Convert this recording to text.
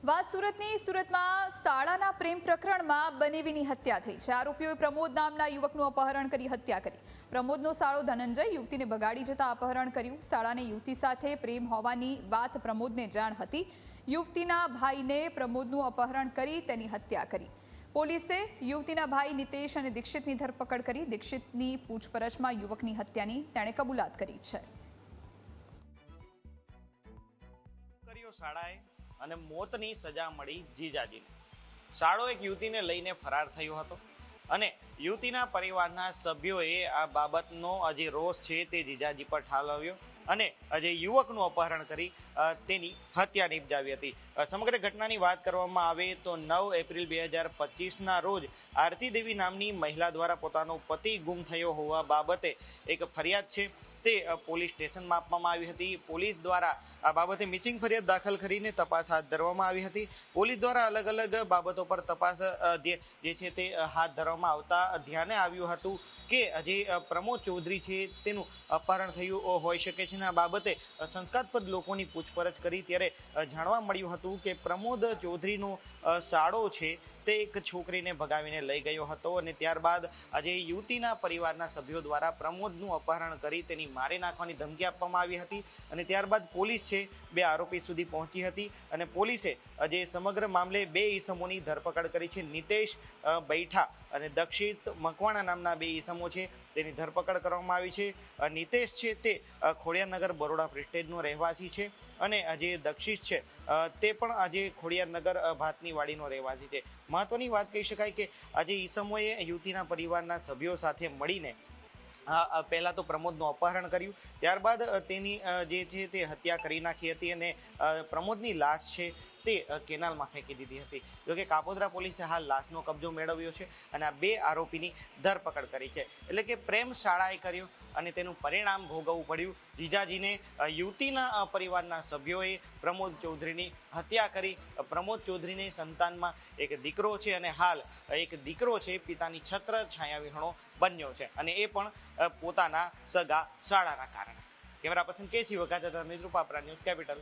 વાત સુરતમાં શાળાના પ્રેમ પ્રકરણમાં બનેવીની હત્યા થઈ છે। આરોપીઓએ પ્રમોદ નામના યુવકનું અપહરણ કરી હત્યા કરી। પ્રમોદનો સાળો ધનંજય યુવતીને ભગાડી જતા અપહરણ કર્યું। શાળાને યુવતી સાથે પ્રેમ હોવાની વાત પ્રમોદને જાણ હતી। યુવતીના ભાઈને પ્રમોદનું અપહરણ કરી તેની હત્યા કરી। પોલીસે યુવતીના ભાઈ નિતેશ અને દીક્ષિતની ધરપકડ કરી। દીક્ષિતની પૂછપરછમાં યુવકની હત્યાની તેણે કબૂલાત કરી છે। શાળાએ અને મોતની સજા મળી જીજાજીને। શાળો એક યુવતીને લઈને ફરાર થયો હતો અને યુવતીના પરિવારના સભ્યોએ આ બાબતનો જે રોષ છે તે જીજાજી પર ઠાલવ્યો અને જે યુવકનું અપહરણ કરી તેની હત્યા નિપજાવી હતી। સમગ્ર ઘટનાની વાત કરવામાં આવે તો 9 એપ્રિલ 2025ના રોજ આરતી દેવી નામની મહિલા દ્વારા પોતાનો પતિ ગુમ થયો હોવા બાબતે એક ફરિયાદ છે તે પોલીસ સ્ટેશનમાં આપવામાં આવી હતી। પોલીસ દ્વારા આ બાબતે મિસિંગ ફરિયાદ દાખલ કરીને તપાસ હાથ ધરવામાં આવી હતી। પોલીસ દ્વારા અલગ અલગ બાબતો પર તપાસ જે છે તે હાથ ધરવામાં આવતા ધ્યાને આવ્યું હતું કે જે પ્રમોદ ચૌધરી છે તેનું અપહરણ થયું હોઈ શકે છે। આ બાબતે શંકાસ્પદ લોકોની પૂછપરછ કરી ત્યારે જાણવા મળ્યું હતું કે પ્રમોદ ચૌધરીનો સાળો છે તે એક છોકરીને ભગાવીને લઈ ગયો હતો અને ત્યારબાદ આજે યુવતીના પરિવારના સભ્યો દ્વારા પ્રમોદનું અપહરણ કરી તેની મારી નાખવાની ધમકી આપવામાં આવી હતી અને ત્યારબાદ પોલીસ છે 2 આરોપી સુધી પહોંચી હતી અને પોલીસે આજે સમગ્ર મામલે 2 ઈસમોની ધરપકડ કરી છે। નિતેશ બૈઠા અને દક્ષિત મકવાણા નામના 2 ઈસમો છે તેની ધરપકડ કરવામાં આવી છે। નિતેશ છે તે ખોડિયારનગર બરોડા પ્રેસ્ટેજનો રહેવાસી છે અને જે દક્ષિત છે તે પણ આજે ખોડિયારનગર ભાતની વાડીનો રહેવાસી છે। મહત્વની વાત કહી શકાય કે આજે ઈસમોએ યુવતીના પરિવારના સભ્યો સાથે મળીને પહેલા તો પ્રમોદનું અપહરણ કર્યું, ત્યારબાદ તેની જે છે તે હત્યા કરી નાખી હતી અને પ્રમોદની લાશ છે તે કેનાલમાં ફેંકી દીધી હતી। જોકે કાપોદ્રા પોલીસે હાલ લાશનો કબજો મેળવ્યો છે અને આ 2 આરોપીની ધરપકડ કરી છે। એટલે કે પ્રેમ શાળાએ કર્યો અને તેનું પરિણામ ભોગવવું પડ્યું। જીજાજીને યુવતીના પરિવારના સભ્યોએ પ્રમોદ ચૌધરીની હત્યા કરી। પ્રમોદ ચૌધરીની સંતાનમાં એક દીકરો છે અને હાલ એક દીકરો છે પિતાની છત્ર છાયા વિહોણો બન્યો છે અને એ પણ પોતાના સગા શાળાના કારણે। કેમેરા પર્સન કે જી વઘાસિયા મિત્રો પાપરા ન્યૂઝ કેપિટલ।